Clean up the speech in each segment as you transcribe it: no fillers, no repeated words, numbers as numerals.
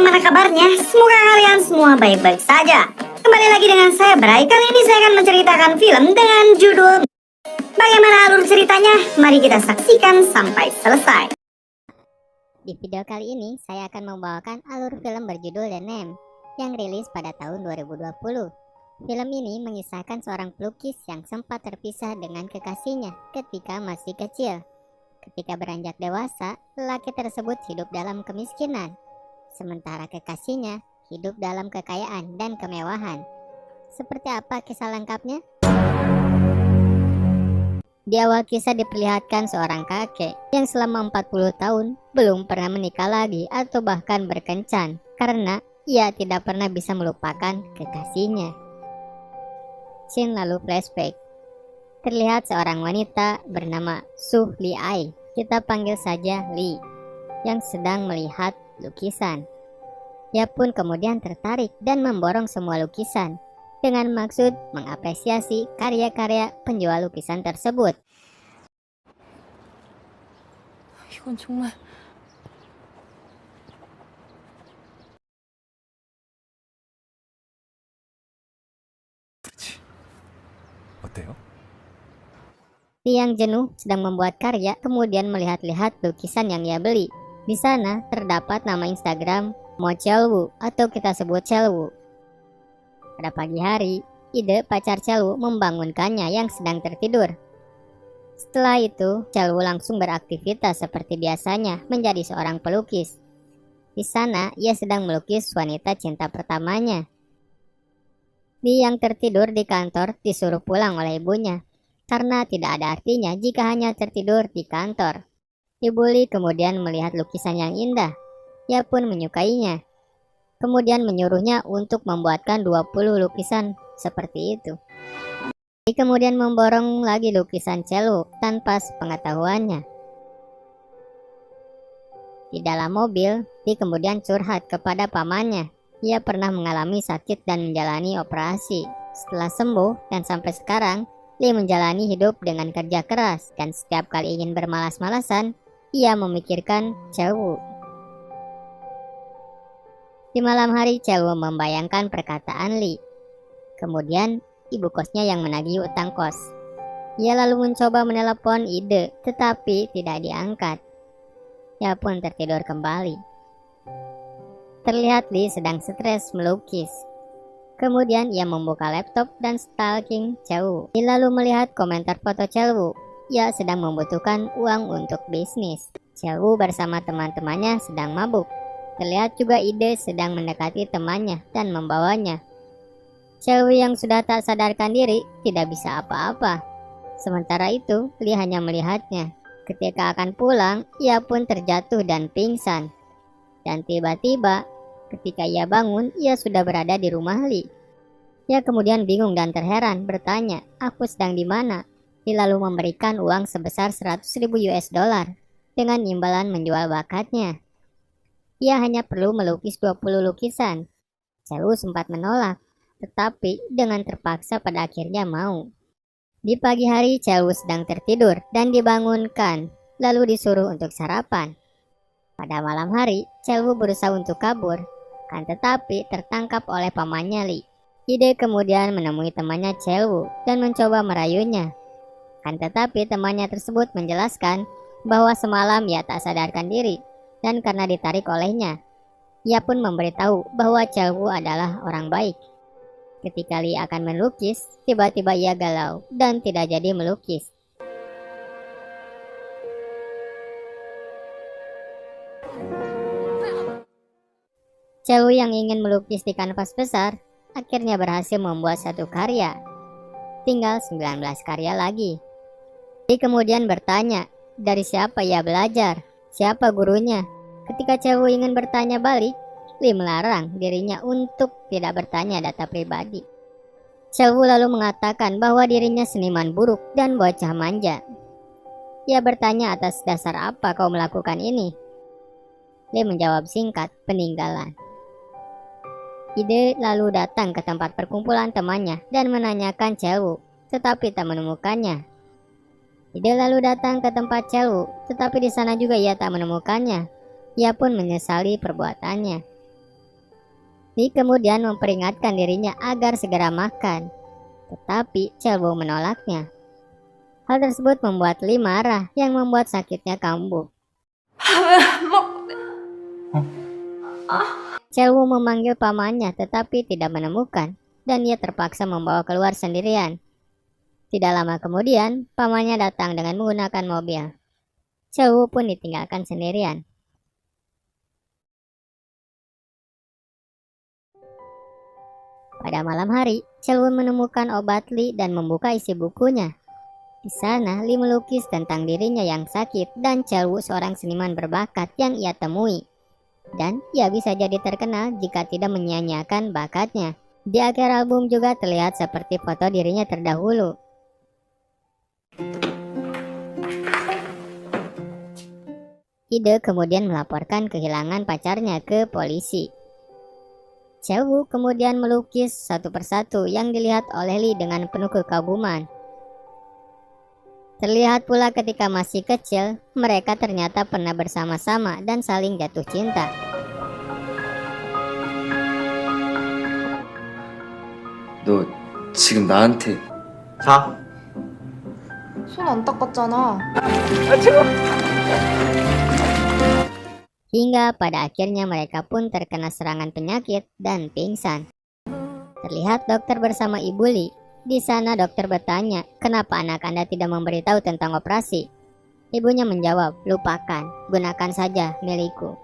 bagaimana kabarnya? Semoga kalian semua baik-baik saja. Kembali lagi dengan saya Bray. Kali ini saya akan menceritakan film dengan judul Bagaimana alur ceritanya? Mari kita saksikan sampai selesai. Di video kali ini saya akan membawakan alur film berjudul The Name yang rilis pada tahun 2020. Film ini mengisahkan seorang pelukis yang sempat terpisah dengan kekasihnya ketika masih kecil. Ketika beranjak dewasa, lelaki tersebut hidup dalam kemiskinan, sementara kekasihnya hidup dalam kekayaan dan kemewahan. Seperti apa kisah lengkapnya? Di awal kisah diperlihatkan seorang kakek yang selama 40 tahun belum pernah menikah lagi atau bahkan berkencan karena ia tidak pernah bisa melupakan kekasihnya. Scene lalu flashback. Terlihat seorang wanita bernama Su Li Ai, kita panggil saja Li, yang sedang melihat lukisan. Ia pun kemudian tertarik dan memborong semua lukisan dengan maksud mengapresiasi karya-karya penjual lukisan tersebut. 이건 정말 어때요? Li yang jenuh sedang membuat karya kemudian melihat-lihat lukisan yang ia beli. Di sana terdapat nama Instagram Mo Chelwu atau kita sebut Chelwu. Pada pagi hari, ide pacar Chelwu membangunkannya yang sedang tertidur. Setelah itu, Chelwu langsung beraktivitas seperti biasanya menjadi seorang pelukis. Di sana, ia sedang melukis wanita cinta pertamanya. Li yang tertidur di kantor disuruh pulang oleh ibunya, karena tidak ada artinya jika hanya tertidur di kantor. Ibu Li kemudian melihat lukisan yang indah. Ia pun menyukainya. Kemudian menyuruhnya untuk membuatkan 20 lukisan seperti itu. Li kemudian memborong lagi lukisan Chelwu tanpa sepengetahuannya. Di dalam mobil, Li kemudian curhat kepada pamannya. Ia pernah mengalami sakit dan menjalani operasi. Setelah sembuh dan sampai sekarang, Li menjalani hidup dengan kerja keras dan setiap kali ingin bermalas-malasan, ia memikirkan Chelwu. Di malam hari, Chelwu membayangkan perkataan Li. Kemudian, ibu kosnya yang menagih utang kos. Ia lalu mencoba menelepon Ide, tetapi tidak diangkat. Ia pun tertidur kembali. Terlihat Li sedang stres melukis. Kemudian ia membuka laptop dan stalking Chelwu. Li lalu melihat komentar foto Chelwu. Ia sedang membutuhkan uang untuk bisnis. Chelwu bersama teman-temannya sedang mabuk. Terlihat juga Ide sedang mendekati temannya dan membawanya. Chelwu yang sudah tak sadarkan diri tidak bisa apa-apa. Sementara itu, Li hanya melihatnya. Ketika akan pulang, ia pun terjatuh dan pingsan. Dan tiba-tiba, ketika ia bangun, ia sudah berada di rumah Li. Ia kemudian bingung dan terheran, bertanya, "Aku sedang di mana?" Li lalu memberikan uang sebesar 100.000 US dollar dengan imbalan menjual bakatnya. Ia hanya perlu melukis 20 lukisan. Chelwu sempat menolak, tetapi dengan terpaksa pada akhirnya mau. Di pagi hari, Chelwu sedang tertidur dan dibangunkan, lalu disuruh untuk sarapan. Pada malam hari, Chelwu berusaha untuk kabur, kan tetapi tertangkap oleh pamannya Li. Ide kemudian menemui temannya Chelwu dan mencoba merayunya. Kan tetapi temannya tersebut menjelaskan bahwa semalam ia tak sadarkan diri dan karena ditarik olehnya. Ia pun memberitahu bahwa Chelwu adalah orang baik. Ketika Li akan melukis, tiba-tiba ia galau dan tidak jadi melukis. Chelwu yang ingin melukis di kanvas besar akhirnya berhasil membuat satu karya. Tinggal 19 karya lagi. Li kemudian bertanya, dari siapa ia belajar? Siapa gurunya? Ketika Chelwu ingin bertanya balik, Li melarang dirinya untuk tidak bertanya data pribadi. Chelwu lalu mengatakan bahwa dirinya seniman buruk dan bocah manja. Ia bertanya atas dasar apa kau melakukan ini? Li menjawab singkat, peninggalan. Ide lalu datang ke tempat perkumpulan temannya dan menanyakan Chelwu, tetapi tak menemukannya. Ide lalu datang ke tempat Chelwu, tetapi di sana juga ia tak menemukannya. Ia pun menyesali perbuatannya. Lee kemudian memperingatkan dirinya agar segera makan, tetapi Chelwu menolaknya. Hal tersebut membuat Lee marah yang membuat sakitnya kambuh. Chelwu memanggil pamannya tetapi tidak menemukan, dan ia terpaksa membawa keluar sendirian. Tidak lama kemudian, pamannya datang dengan menggunakan mobil. Chelwu pun ditinggalkan sendirian. Pada malam hari, Chelwu menemukan obat Lee dan membuka isi bukunya. Di sana, Lee melukis tentang dirinya yang sakit dan Chelwu seorang seniman berbakat yang ia temui. Dan ia bisa jadi terkenal jika tidak menyia-nyiakan bakatnya. Di akhir album juga terlihat seperti foto dirinya terdahulu. Ide kemudian melaporkan kehilangan pacarnya ke polisi. Chelwu kemudian melukis satu persatu yang dilihat oleh Lee dengan penuh kekaguman. Terlihat pula ketika masih kecil, mereka ternyata pernah bersama-sama dan saling jatuh cinta. 너 지금 나한테 자, 손 안 닦았잖아. Hingga pada akhirnya mereka pun terkena serangan penyakit dan pingsan. Terlihat dokter bersama Ibu Lee. Di sana dokter bertanya, kenapa anak Anda tidak memberitahu tentang operasi? Ibunya menjawab, lupakan, gunakan saja milikku.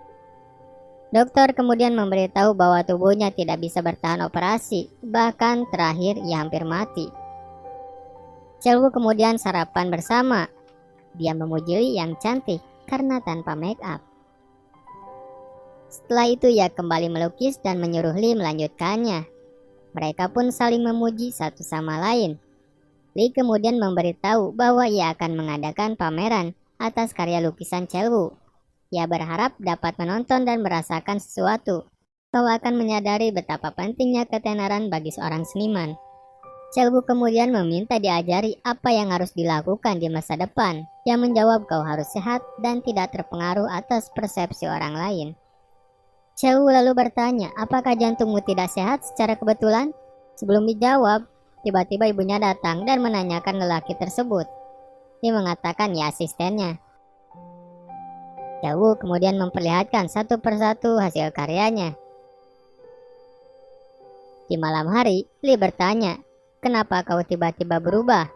Dokter kemudian memberitahu bahwa tubuhnya tidak bisa bertahan operasi, bahkan terakhir ia hampir mati. Chelwu kemudian sarapan bersama. Dia memuji Lee yang cantik karena tanpa make up. Setelah itu ia kembali melukis dan menyuruh Lee melanjutkannya. Mereka pun saling memuji satu sama lain. Lee kemudian memberitahu bahwa ia akan mengadakan pameran atas karya lukisan Chelwu. Ia berharap dapat menonton dan merasakan sesuatu. Kau akan menyadari betapa pentingnya ketenaran bagi seorang seniman. Chelwu kemudian meminta diajari apa yang harus dilakukan di masa depan. Ia menjawab kau harus sehat dan tidak terpengaruh atas persepsi orang lain. Chelwu lalu bertanya, apakah jantungmu tidak sehat secara kebetulan? Sebelum dijawab, tiba-tiba ibunya datang dan menanyakan lelaki tersebut. Dia mengatakan ya asistennya. Chelwu kemudian memperlihatkan satu persatu hasil karyanya. Di malam hari, Lee bertanya, kenapa kau tiba-tiba berubah?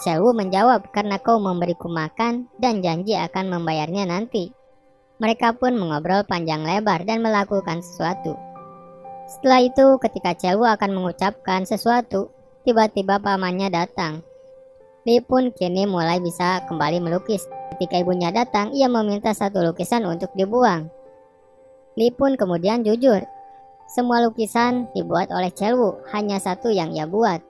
Chelwu menjawab, karena kau memberiku makan dan janji akan membayarnya nanti. Mereka pun mengobrol panjang lebar dan melakukan sesuatu. Setelah itu, ketika Chelwu akan mengucapkan sesuatu, tiba-tiba pamannya datang. Lee pun kini mulai bisa kembali melukis. Ketika ibunya datang, ia meminta satu lukisan untuk dibuang. Lee pun kemudian jujur. Semua lukisan dibuat oleh Chelwu, hanya satu yang ia buat.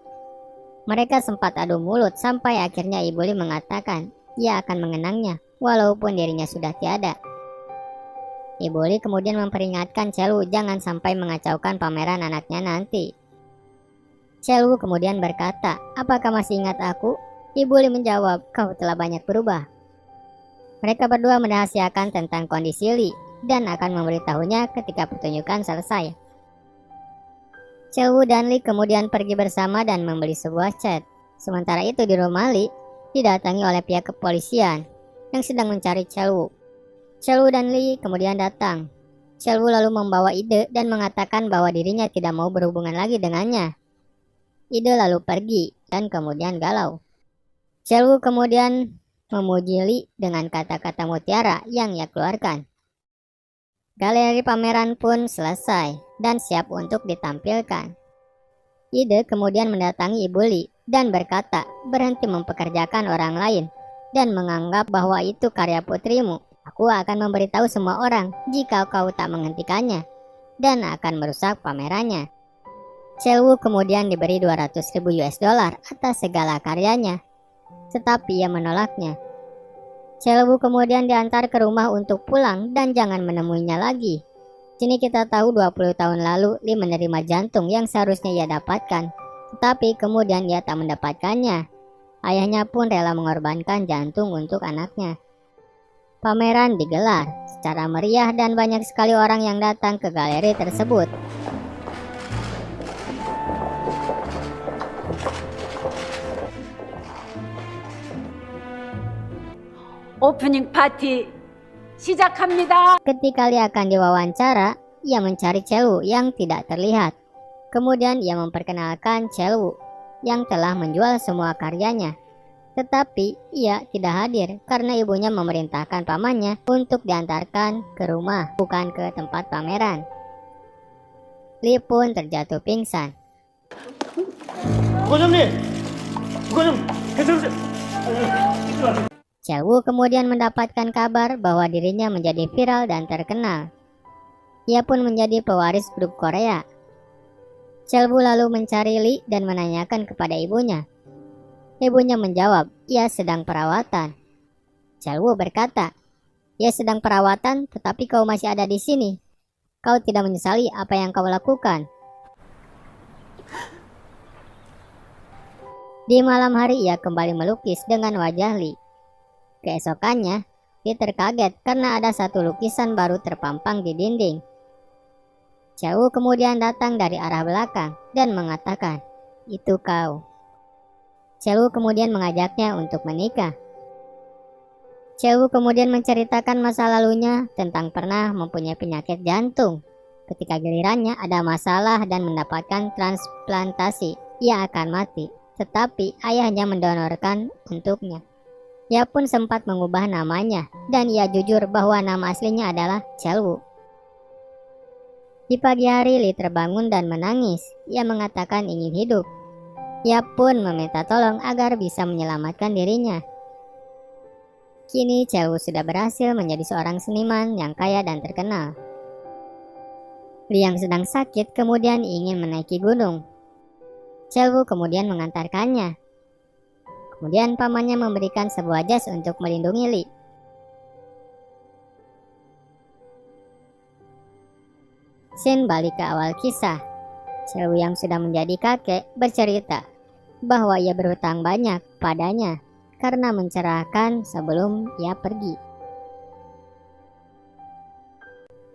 Mereka sempat adu mulut sampai akhirnya Ibu Lee mengatakan ia akan mengenangnya, walaupun dirinya sudah tiada. Ibu Lee kemudian memperingatkan Chelwu jangan sampai mengacaukan pameran anaknya nanti. Chelwu kemudian berkata, apakah masih ingat aku? Ibu Lee menjawab, kau telah banyak berubah. Mereka berdua merahasiakan tentang kondisi Lee dan akan memberitahunya ketika pertunjukan selesai. Chelwu dan Lee kemudian pergi bersama dan membeli sebuah cat. Sementara itu di rumah Lee didatangi oleh pihak kepolisian yang sedang mencari Chelwu. Chelwu dan Lee kemudian datang. Chelwu lalu membawa Ide dan mengatakan bahwa dirinya tidak mau berhubungan lagi dengannya. Ide lalu pergi dan kemudian galau. Chelwu kemudian memuji Lee dengan kata-kata mutiara yang ia keluarkan. Galeri pameran pun selesai dan siap untuk ditampilkan. Ide kemudian mendatangi Ibu Lee dan berkata, berhenti mempekerjakan orang lain dan menganggap bahwa itu karya putrimu. Aku akan memberitahu semua orang jika kau tak menghentikannya dan akan merusak pamerannya. Chelwu kemudian diberi 200.000 US dollar atas segala karyanya, tetapi ia menolaknya. Chelwu kemudian diantar ke rumah untuk pulang dan jangan menemuinya lagi. Sini kita tahu 20 tahun lalu Lee menerima jantung yang seharusnya ia dapatkan, tetapi kemudian ia tak mendapatkannya. Ayahnya pun rela mengorbankan jantung untuk anaknya. Pameran digelar secara meriah dan banyak sekali orang yang datang ke galeri tersebut. 오프닝 파티 시작합니다. Ketika Lee akan diwawancara, ia mencari Chelwoo yang tidak terlihat. Kemudian ia memperkenalkan Chelwoo yang telah menjual semua karyanya. Tetapi ia tidak hadir karena ibunya memerintahkan pamannya untuk diantarkan ke rumah, bukan ke tempat pameran. Lee pun terjatuh pingsan. Chelwoo kemudian mendapatkan kabar bahwa dirinya menjadi viral dan terkenal. Ia pun menjadi pewaris grup Korea. Chelwoo lalu mencari Lee dan menanyakan kepada ibunya. Ibunya menjawab, ia sedang perawatan. Chelwoo berkata, ia sedang perawatan tetapi kau masih ada di sini. Kau tidak menyesali apa yang kau lakukan. Di malam hari ia kembali melukis dengan wajah Lee. Keesokannya, Lee terkaget karena ada satu lukisan baru terpampang di dinding. Chelwoo kemudian datang dari arah belakang dan mengatakan, "Itu kau." Chelwoo kemudian mengajaknya untuk menikah. Chelwoo kemudian menceritakan masa lalunya tentang pernah mempunyai penyakit jantung. Ketika gilirannya ada masalah dan mendapatkan transplantasi, ia akan mati. Tetapi ayahnya mendonorkan untuknya. Ia pun sempat mengubah namanya dan ia jujur bahwa nama aslinya adalah Chelwoo. Di pagi hari Lee terbangun dan menangis. Ia mengatakan ingin hidup. Ia pun meminta tolong agar bisa menyelamatkan dirinya. Kini Chelwoo sudah berhasil menjadi seorang seniman yang kaya dan terkenal. Lee yang sedang sakit kemudian ingin menaiki gunung. Chelwoo kemudian mengantarkannya. Kemudian pamannya memberikan sebuah jas untuk melindungi Lee. Scene balik ke awal kisah. Chelwoo yang sudah menjadi kakek bercerita bahwa ia berhutang banyak padanya karena mencerahkan sebelum ia pergi.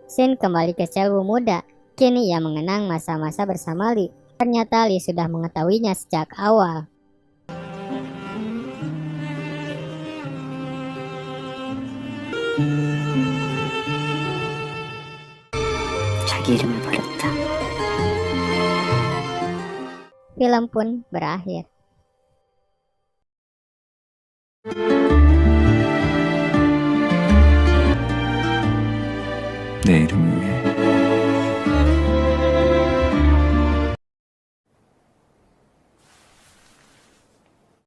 Scene kembali ke Chelwoo muda. Kini ia mengenang masa-masa bersama Lee. Ternyata Lee sudah mengetahuinya sejak awal. 자기 이름을 버렸다. Film pun berakhir. 내 이름을